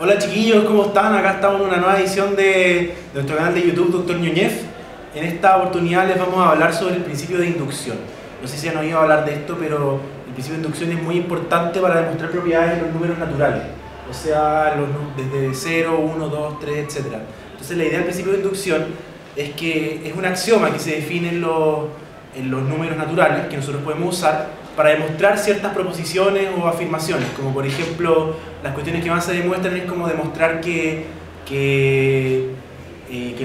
Hola chiquillos, ¿cómo están? Acá estamos en una nueva edición de nuestro canal de YouTube, Dr. Ñuñez. En esta oportunidad les vamos a hablar sobre el principio de inducción. No sé si han oído hablar de esto, pero el principio de inducción es muy importante para demostrar propiedades de los números naturales. O sea, desde 0, 1, 2, 3, etc. Entonces la idea del principio de inducción es que es un axioma que se define en los números naturales que nosotros podemos usar para demostrar ciertas proposiciones o afirmaciones, como por ejemplo, las cuestiones que más se demuestran es como demostrar que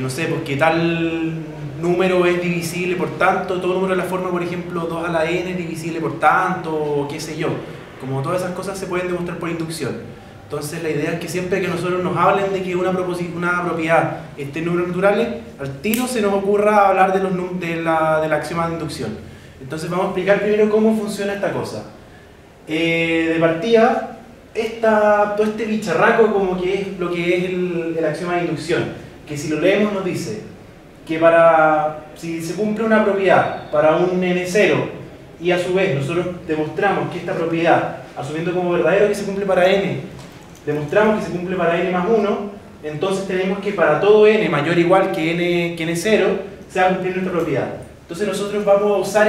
no sé, pues que tal número es divisible por tanto, todo número de la forma, por ejemplo, 2 a la n es divisible por tanto, o qué sé yo. Como todas esas cosas se pueden demostrar por inducción. Entonces la idea es que siempre que nosotros nos hablen de que una propiedad esté en números naturales, al tiro se nos ocurra hablar del axioma de inducción. Entonces vamos a explicar primero cómo funciona esta cosa. De partida, todo este bicharraco como que es lo que es el axioma de inducción, que si lo leemos nos dice que si se cumple una propiedad para un n0 y a su vez nosotros demostramos que esta propiedad, asumiendo como verdadero que se cumple para n, demostramos que se cumple para n más 1, entonces tenemos que para todo n mayor o igual que n0 se va a cumplir nuestra propiedad. Entonces nosotros vamos a usar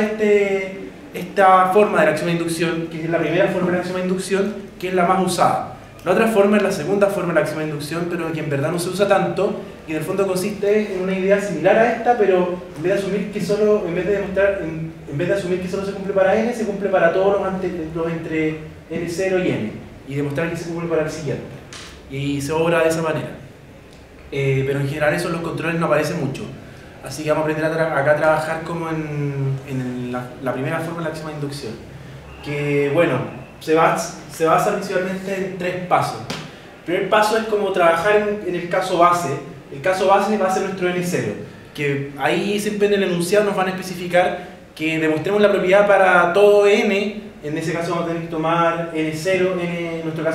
esta forma del axioma de inducción, que es la primera forma del axioma de inducción, que es la más usada. La otra forma es la segunda forma del axioma de inducción, pero que en verdad no se usa tanto, y en el fondo consiste en una idea similar a esta, pero en vez de asumir que solo, en vez de asumir que solo se cumple para n, se cumple para todos los entre n0 y n, y demostrar que se cumple para el siguiente. Y se obra de esa manera. Pero en general eso en los controles no aparece mucho. Así que vamos a aprender acá a trabajar como en la primera forma del axioma de inducción. Que bueno, se basa principalmente en 3 pasos. El primer paso es como trabajar en el caso base. El caso base va a ser nuestro n0. Que ahí siempre en el enunciado nos van a especificar que demostremos la propiedad para todo n. En ese caso vamos a tener que tomar n0, nuestro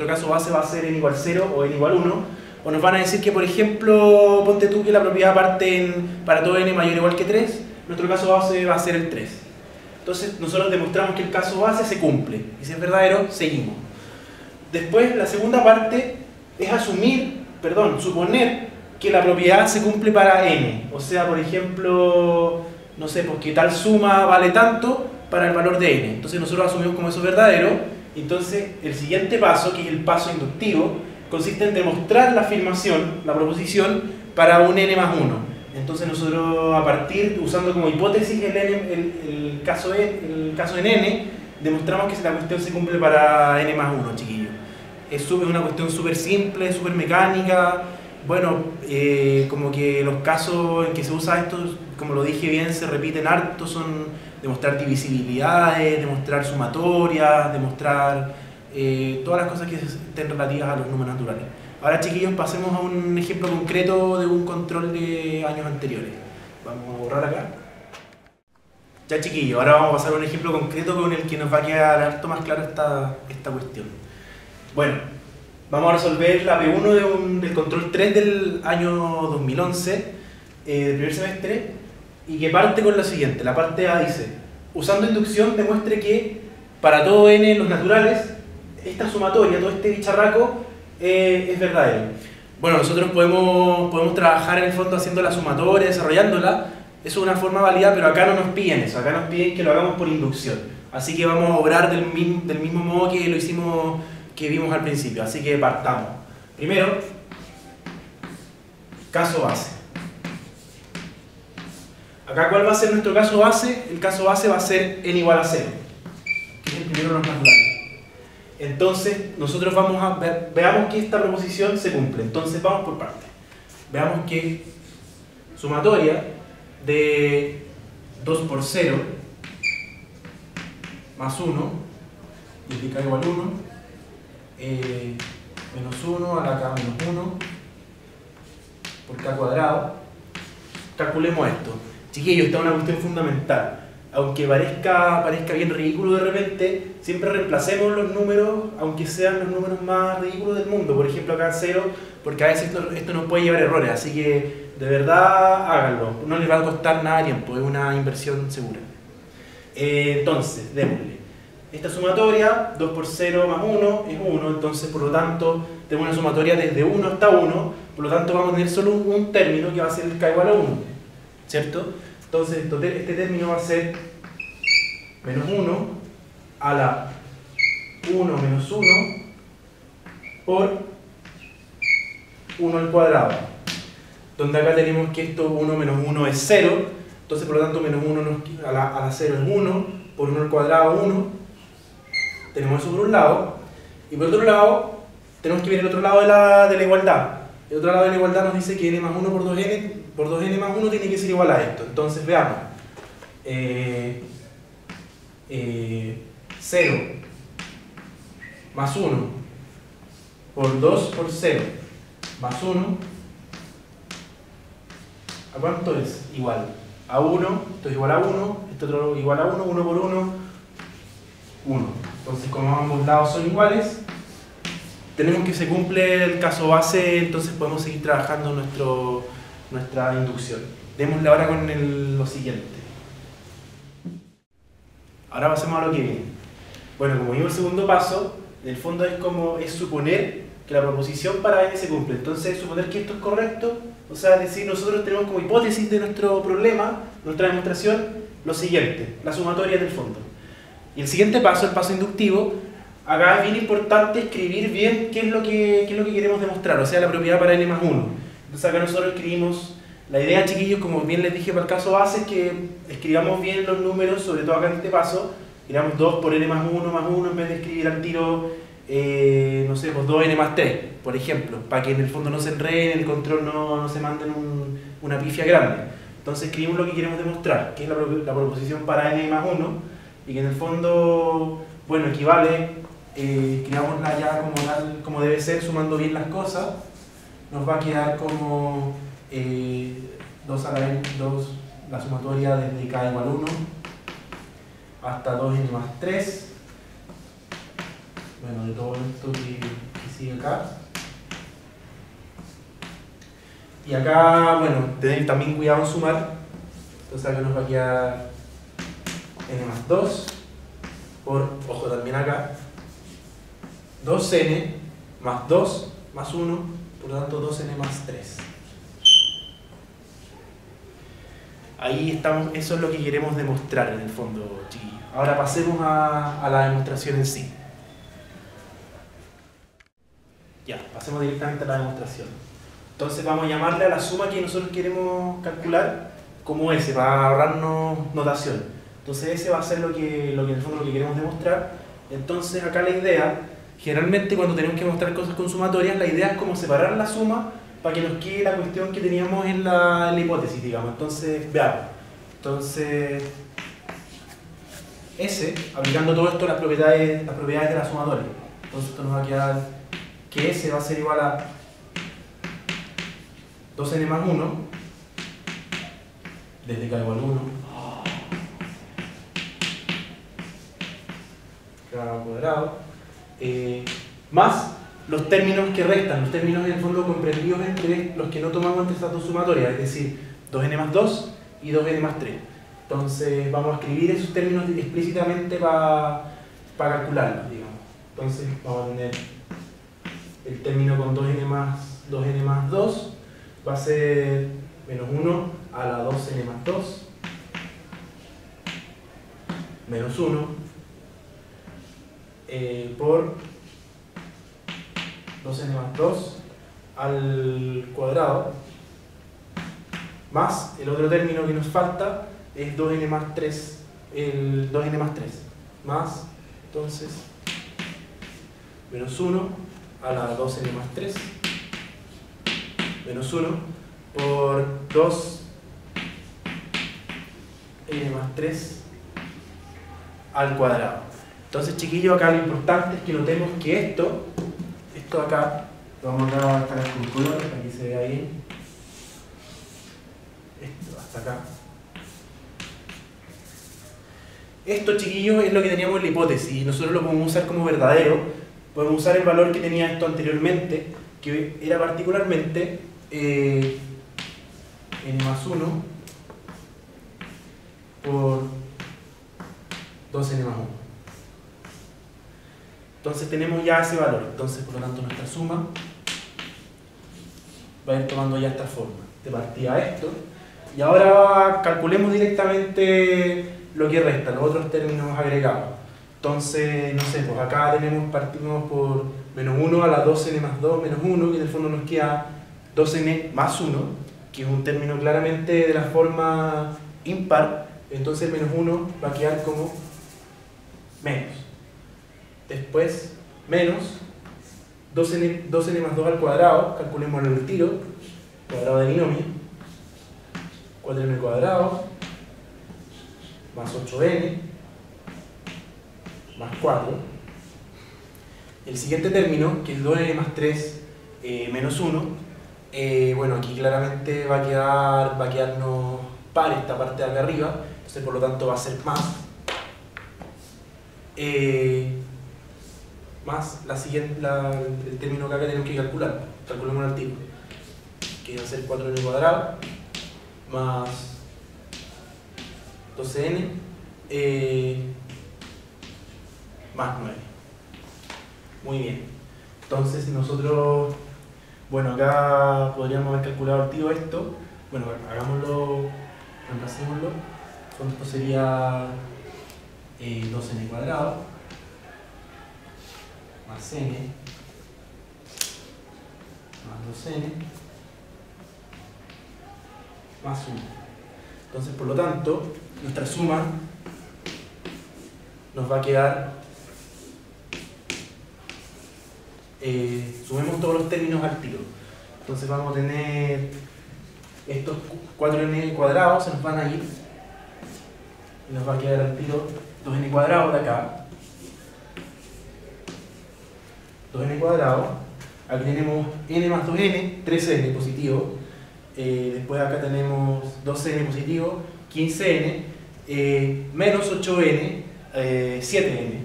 caso base va a ser n igual 0 o n igual 1. O nos van a decir que, por ejemplo, ponte tú que la propiedad parte para todo n mayor o igual que 3, nuestro caso base va a ser el 3. Entonces nosotros demostramos que el caso base se cumple, y si es verdadero, seguimos. Después, la segunda parte es suponer que la propiedad se cumple para n. O sea, por ejemplo, no sé, porque tal suma vale tanto para el valor de n. Entonces nosotros asumimos como eso es verdadero. Entonces, el siguiente paso, que es el paso inductivo, consiste en demostrar la afirmación, la proposición, para un n más 1. Entonces nosotros usando como hipótesis el caso en n, demostramos que la cuestión se cumple para n más 1, chiquillos. Es una cuestión súper simple, súper mecánica. Bueno, como que los casos en que se usa esto, como lo dije bien, se repiten harto, son demostrar divisibilidades, demostrar sumatorias, demostrar todas las cosas que estén relativas a los números naturales. Ahora, chiquillos, pasemos a un ejemplo concreto de un control de años anteriores. Vamos a borrar acá. Ya, chiquillos, ahora vamos a pasar a un ejemplo concreto con el que nos va a quedar harto más claro esta cuestión. Bueno, vamos a resolver la P1 del control 3 del año 2011, del primer semestre, y que parte con lo siguiente. La parte A dice: usando inducción demuestre que para todo n los naturales, esta sumatoria, todo este bicharraco, es verdadero. Bueno, nosotros podemos trabajar en el fondo haciendo la sumatoria, desarrollándola. Eso es una forma válida, pero acá no nos piden eso, acá nos piden que lo hagamos por inducción. Así que vamos a obrar del mismo modo que vimos al principio. Así que partamos. Primero, caso base. Acá, ¿cuál va a ser nuestro caso base? El caso base va a ser n igual a 0, que es el primero de los naturales. Entonces, nosotros veamos que esta proposición se cumple. Entonces, vamos por partes. Veamos que sumatoria de 2 por 0 más 1, y k igual 1, menos 1 a la k menos 1 por k cuadrado. Calculemos esto. Chiquillos, esta es una cuestión fundamental. Aunque parezca bien ridículo de repente, siempre reemplacemos los números, aunque sean los números más ridículos del mundo. Por ejemplo, acá 0, porque a veces esto nos puede llevar errores, así que de verdad háganlo. No les va a costar nada de tiempo, es una inversión segura. Entonces, démosle. esta sumatoria, 2 por 0 más 1 es 1, entonces por lo tanto tenemos una sumatoria desde 1 hasta 1, por lo tanto vamos a tener solo un término que va a ser el k igual a 1, ¿cierto? Entonces este término va a ser menos 1 a la 1 menos 1 por 1 al cuadrado, donde acá tenemos que esto 1 menos 1 es 0, entonces por lo tanto menos 1 a la 0 es 1, por 1 al cuadrado 1, tenemos eso por un lado, y por otro lado tenemos que ver el otro lado de la igualdad. El otro lado de la igualdad nos dice que n más 1 por 2n más 1 tiene que ser igual a esto. Entonces veamos, 0 más 1 por 2 por 0 más 1, ¿a cuánto es? Igual a 1, esto es igual a 1, esto otro igual a 1, 1 por 1, 1. Entonces como ambos lados son iguales, tenemos que se cumple el caso base, entonces podemos seguir trabajando nuestra inducción. Démosle ahora con lo siguiente. Ahora pasemos a lo que viene. Bueno, como digo, el segundo paso, en el fondo es suponer que la proposición para n se cumple. Entonces, suponer que esto es correcto, o sea, es decir, nosotros tenemos como hipótesis de nuestro problema, nuestra demostración, lo siguiente, la sumatoria del fondo. Y el siguiente paso, el paso inductivo, acá es bien importante escribir bien qué es lo que queremos demostrar, o sea, la propiedad para n más 1. Entonces acá nosotros escribimos, la idea, chiquillos, como bien les dije para el caso base, es que escribamos bien los números, sobre todo acá en este paso, escribamos 2 por n más 1 en vez de escribir al tiro, no sé, pues 2n más 3, por ejemplo, para que en el fondo no se enreden, en el control no se manden una pifia grande. Entonces escribimos lo que queremos demostrar, que es la proposición para n más 1, y que en el fondo, bueno, equivale, escribámosla ya como debe ser, sumando bien las cosas, nos va a quedar como 2 a la n, 2, la sumatoria desde k igual 1 hasta 2n más 3, bueno, de todo esto que sigue acá. Y acá, bueno, tener también cuidado en sumar, entonces acá nos va a quedar n más 2 por, ojo también acá, 2n más 2 más 1, por lo tanto 2n más 3. Ahí estamos, eso es lo que queremos demostrar en el fondo, chiquillos. Ahora pasemos a la demostración en sí. Ya, pasemos directamente a la demostración. Entonces vamos a llamarle a la suma que nosotros queremos calcular como S, para ahorrarnos notación. Entonces ese va a ser lo que en el fondo lo que queremos demostrar. Entonces acá la idea, generalmente cuando tenemos que mostrar cosas con sumatorias, la idea es como separar la suma para que nos quede la cuestión que teníamos en la hipótesis, digamos. Entonces, veamos. Entonces, S, aplicando todo esto las propiedades de la sumatoria. Entonces esto nos va a quedar que S va a ser igual a 2n más 1, desde k igual 1, k cuadrado, más los términos que restan, los términos en el fondo comprendidos entre los que no tomamos entre estas dos sumatorias, es decir, 2n más 2 y 2n más 3. Entonces vamos a escribir esos términos explícitamente para calcularlos, digamos. Entonces vamos a tener el término con 2n más 2 va a ser menos 1 a la 2n más 2 menos 1 por 2n más 2 al cuadrado, más el otro término que nos falta es 2n más 3, el 2n más 3, más, entonces, menos 1 a la 2n más 3, menos 1 por 2n más 3 al cuadrado. Entonces, chiquillos, acá lo importante es que notemos que esto acá, lo vamos a estar con color para que se vea bien. Esto hasta acá. Esto, chiquillos, es lo que teníamos en la hipótesis y nosotros lo podemos usar como verdadero. Podemos usar el valor que tenía esto anteriormente, que era particularmente n más 1 por 2n más 1. Entonces tenemos ya ese valor. Entonces, por lo tanto, nuestra suma va a ir tomando ya esta forma. De partida esto. Y ahora calculemos directamente lo que resta, los otros términos agregados. Entonces, no sé, pues acá partimos por menos 1 a la 2n más 2 menos 1, y en el fondo nos queda 2n más 1, que es un término claramente de la forma impar. Entonces el menos 1 va a quedar como menos. Después, menos 2n más 2 al cuadrado, calculémoslo al tiro, cuadrado de binomio, 4n al cuadrado, más 8n, más 4. El siguiente término, que es 2n más 3 menos 1, bueno, aquí claramente va a quedarnos par esta parte de acá arriba, entonces por lo tanto va a ser más. Más el término que acá tenemos que calcular. Calculemos el tiro, que va a ser 4n cuadrado más 12n más 9. Muy bien. Entonces nosotros, bueno, acá podríamos haber calculado el tiro esto. Bueno, hagámoslo, reemplacémoslo. Esto sería 12n cuadrado más n más 2n más 1. Entonces, por lo tanto, nuestra suma nos va a quedar, sumemos todos los términos al tiro. Entonces vamos a tener estos 4n cuadrados, se nos van a ir, y nos va a quedar al tiro 2n cuadrado de acá, 2n cuadrado, aquí tenemos n más 2n, 13n positivo, después acá tenemos 12n positivo, 15n, menos 8n, 7n,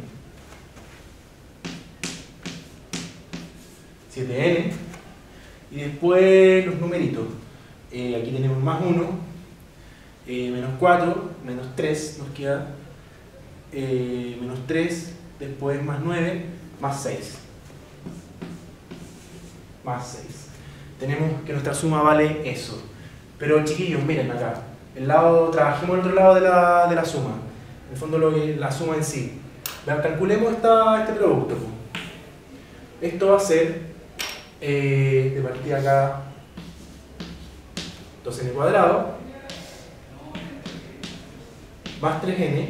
7n, y después los numeritos, aquí tenemos más 1, menos 4, menos 3 nos queda, menos 3, después más 9, más 6. Más 6. Tenemos que nuestra suma vale eso. Pero chiquillos, miren acá. Trabajemos el otro lado de la suma. En el fondo la suma en sí. Calculemos este producto. Esto va a ser, de partida acá, 2n cuadrado, más 3n,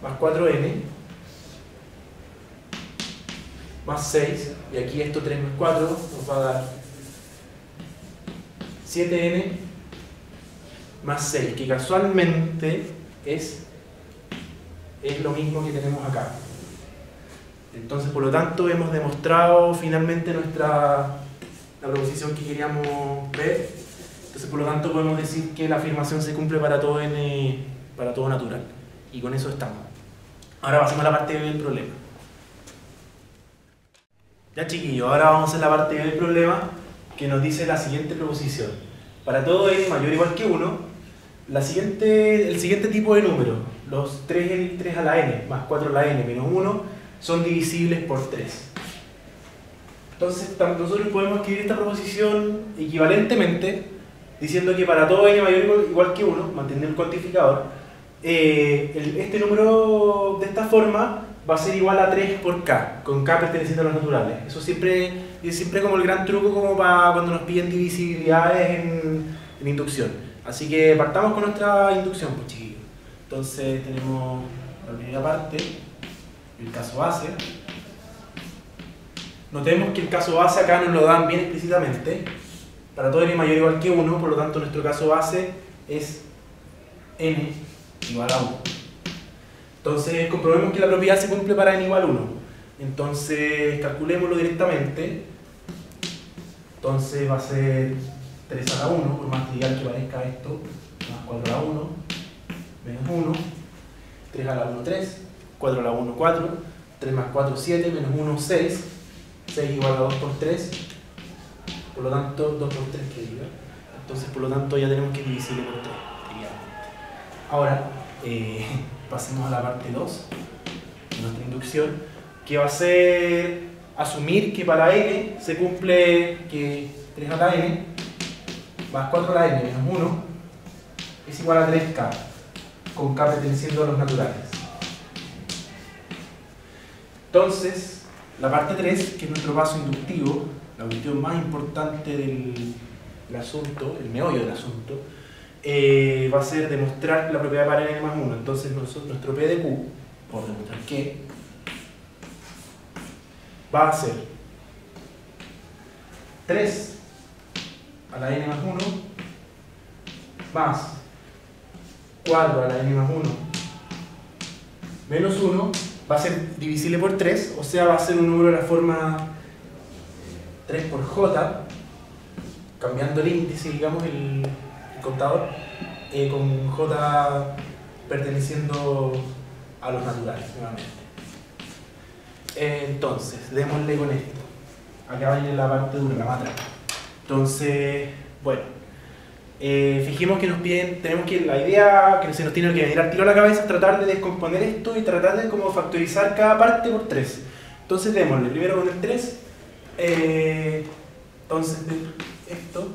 más 4n, más 6, y aquí esto 3 más 4 nos va a dar 7n más 6, que casualmente es lo mismo que tenemos acá. Entonces, por lo tanto, hemos demostrado finalmente la proposición que queríamos ver. Entonces, por lo tanto, podemos decir que la afirmación se cumple para todo natural. Y con eso estamos. Ahora pasemos a la parte B del problema. Ya chiquillos, ahora vamos a hacer la parte B del problema, que nos dice la siguiente proposición. Para todo n mayor o igual que 1, el siguiente tipo de número, los 3 a la n más 4 a la n menos 1, son divisibles por 3. Entonces, nosotros podemos escribir esta proposición equivalentemente, diciendo que para todo n mayor o igual que 1, manteniendo el cuantificador, este número de esta forma va a ser igual a 3 por k, con k perteneciente a los naturales. Eso es siempre como el gran truco como para cuando nos piden divisibilidades en inducción. Así que partamos con nuestra inducción, pues chiquillos. Entonces tenemos la primera parte, el caso base. Notemos que el caso base acá nos lo dan bien explícitamente. Para todo n mayor o igual que 1, por lo tanto nuestro caso base es n igual a 1. Entonces comprobemos que la propiedad se cumple para n igual a 1. Entonces calculémoslo directamente. Entonces va a ser 3 a la 1, por más trivial que parezca esto, más 4 a la 1, menos 1, 3 a la 1, 3, 4 a la 1, 4, 3 más 4, 7, menos 1, 6, 6 igual a 2 por 3, por lo tanto 2 por 3 que diga. Entonces por lo tanto ya tenemos que dividirlo por 3, trivialmente. Ahora, pasemos a la parte 2. nuestra inducción, que va a ser asumir que para n se cumple que 3 a la n más 4 a la n menos 1 es igual a 3k, con k perteneciendo a los naturales. Entonces, la parte 3, que es nuestro paso inductivo, la cuestión más importante del asunto, el meollo del asunto, va a ser demostrar la propiedad para n más 1. Entonces nuestro P de Q, por demostrar que, va a ser 3 a la n más 1 más 4 a la n más 1 menos 1, va a ser divisible por 3, o sea, va a ser un número de la forma 3 por j, cambiando el índice, digamos, el contador, con j perteneciendo a los naturales, nuevamente. Entonces, démosle con esto. Acá va a ir la parte dura, la matra. Entonces, bueno, fijemos que nos piden, tenemos que, la idea que se nos tiene que venir al tiro a la cabeza es tratar de descomponer esto y tratar de como factorizar cada parte por 3. Entonces, démosle primero con el 3. Entonces, esto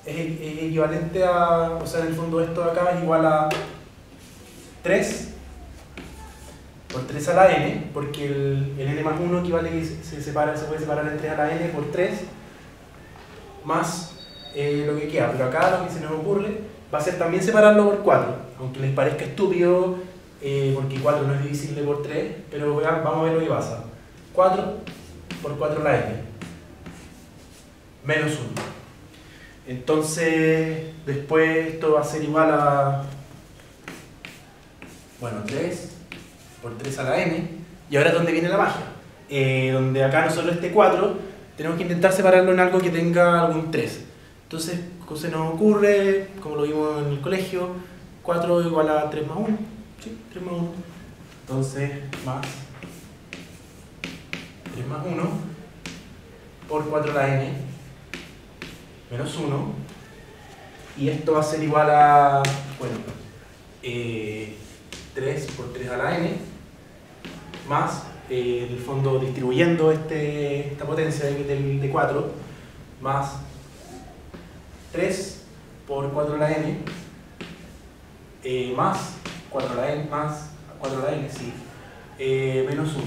es equivalente a, o sea, en el fondo esto de acá es igual a 3 por 3 a la n, porque el n más 1 equivale que se puede separar en 3 a la n por 3, más lo que queda. Pero acá lo que se nos ocurre va a ser también separarlo por 4, aunque les parezca estúpido, porque 4 no es divisible por 3, pero vamos a ver lo que pasa. 4 por 4 a la n, menos 1. Entonces, después esto va a ser igual a, bueno, 3 por 3 a la n, y ahora ¿dónde viene la magia? Donde acá nosotros este 4 tenemos que intentar separarlo en algo que tenga algún 3. Entonces, ¿cómo se nos ocurre? Como lo vimos en el colegio, 4 igual a 3 más 1, ¿sí? 3 más 1. Entonces, más 3 más 1 por 4 a la n menos 1, y esto va a ser igual a, bueno, 3 por 3 a la n, más, en el fondo distribuyendo esta potencia de 4, más 3 por 4 a la n, más 4 a la n, más 4 a la n, sí, menos 1.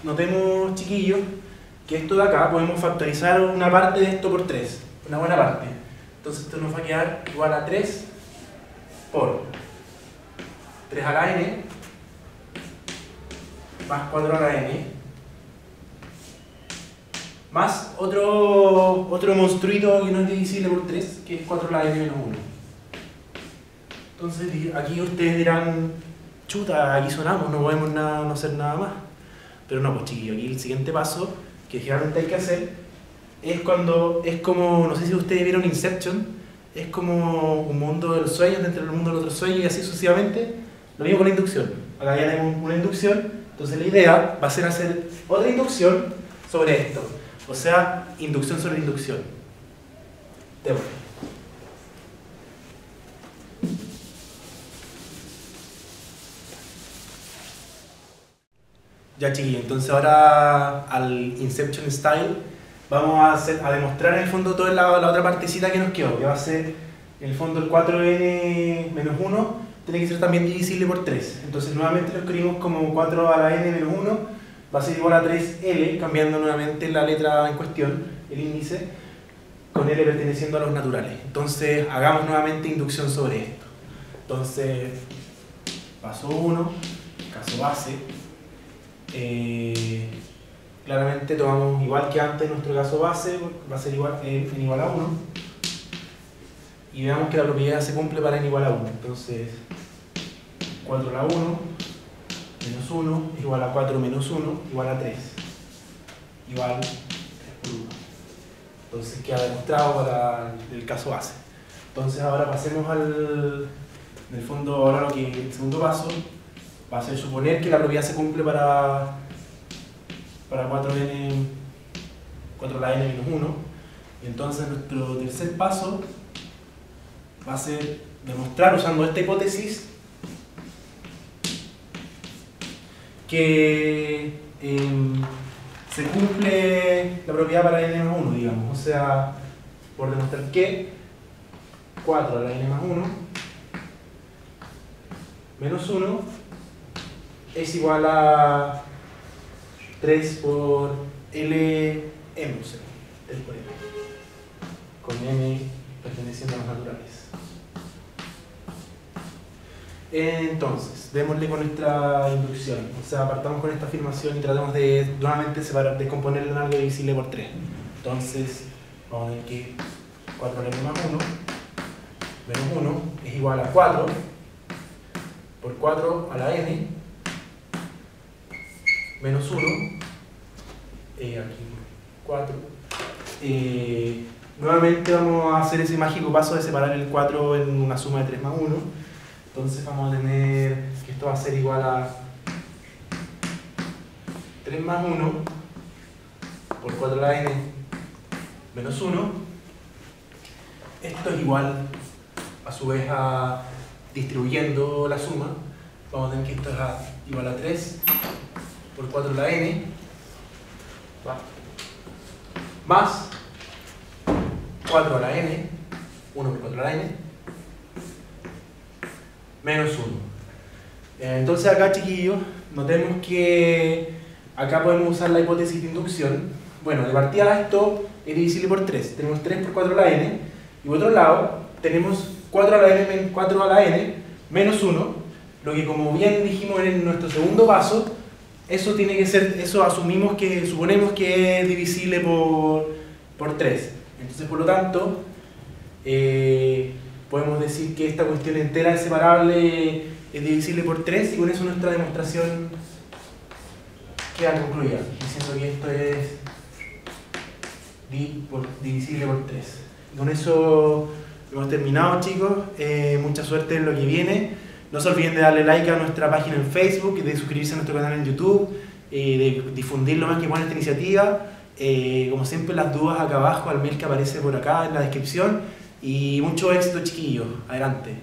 Notemos, chiquillos, que esto de acá podemos factorizar una parte de esto por 3, una buena parte. Entonces esto nos va a quedar igual a 3 por 3 a la n más 4 a la n más otro monstruito que no es divisible por 3, que es 4 a la n menos 1. Entonces aquí ustedes dirán, chuta, aquí sonamos, no podemos no hacer nada más. Pero no, pues chiquillos, aquí el siguiente paso que generalmente hay que hacer es cuando, es como, no sé si ustedes vieron Inception, es como un mundo de los sueños dentro del mundo del otro sueño y así sucesivamente. Lo mismo con la inducción. Acá ya tenemos una inducción, entonces la idea va a ser hacer otra inducción sobre esto, o sea, inducción sobre inducción. Démosle. Ya chiquillos, entonces ahora al Inception Style vamos a demostrar en el fondo toda la otra partecita que nos quedó, que va a ser en el fondo el 4n menos 1 tiene que ser también divisible por 3. Entonces nuevamente lo escribimos como 4 a la n menos 1 va a ser igual a 3l, cambiando nuevamente la letra en cuestión, el índice, con l perteneciendo a los naturales. Entonces hagamos nuevamente inducción sobre esto. Entonces, paso 1, caso base. Claramente tomamos igual que antes nuestro caso base, va a ser igual, n igual a 1, y veamos que la propiedad se cumple para n igual a 1. Entonces 4 a la 1 menos 1 igual a 4 menos 1 igual a 3, igual 3 por 1. Entonces queda demostrado para el caso base. Entonces ahora pasemos en el fondo, ahora el segundo paso va a ser suponer que la propiedad se cumple para 4 a la n menos 1. Y entonces nuestro tercer paso va a ser demostrar, usando esta hipótesis, que se cumple la propiedad para n más 1, digamos. O sea, por demostrar que 4 a la n más 1 menos 1 es igual a 3 por Lm, o sea, 3 por M, con m perteneciendo a los naturales. Entonces, démosle con nuestra inducción, o sea, partamos con esta afirmación y tratemos de nuevamente descomponerla en algo divisible por 3. Entonces, vamos a ver que 4 a la n más 1 menos 1 es igual a 4 por 4 a la n menos 1, aquí 4. Nuevamente vamos a hacer ese mágico paso de separar el 4 en una suma de 3 más 1. Entonces vamos a tener que esto va a ser igual a 3 más 1 por 4 a la n menos 1. Esto es igual, a su vez, a, distribuyendo la suma, vamos a tener que esto es igual a 3 por 4 a la n más 4 a la n, 1 por 4 a la n, menos 1. Entonces acá, chiquillos, notemos que acá podemos usar la hipótesis de inducción. Bueno, de partida esto es divisible por 3. Tenemos 3 por 4 a la n, y por otro lado tenemos 4 a la n menos 1, lo que, como bien dijimos en nuestro segundo paso, eso tiene que ser, eso suponemos que es divisible por 3. Entonces, por lo tanto, podemos decir que esta cuestión entera es separable, es divisible por 3, y con eso nuestra demostración queda concluida, diciendo que esto es divisible por 3. Y con eso hemos terminado, chicos. Mucha suerte en lo que viene. No se olviden de darle like a nuestra página en Facebook, de suscribirse a nuestro canal en YouTube, de difundir lo más que puedan esta iniciativa. Como siempre, las dudas acá abajo al mail que aparece por acá en la descripción. Y mucho éxito, chiquillos. Adelante.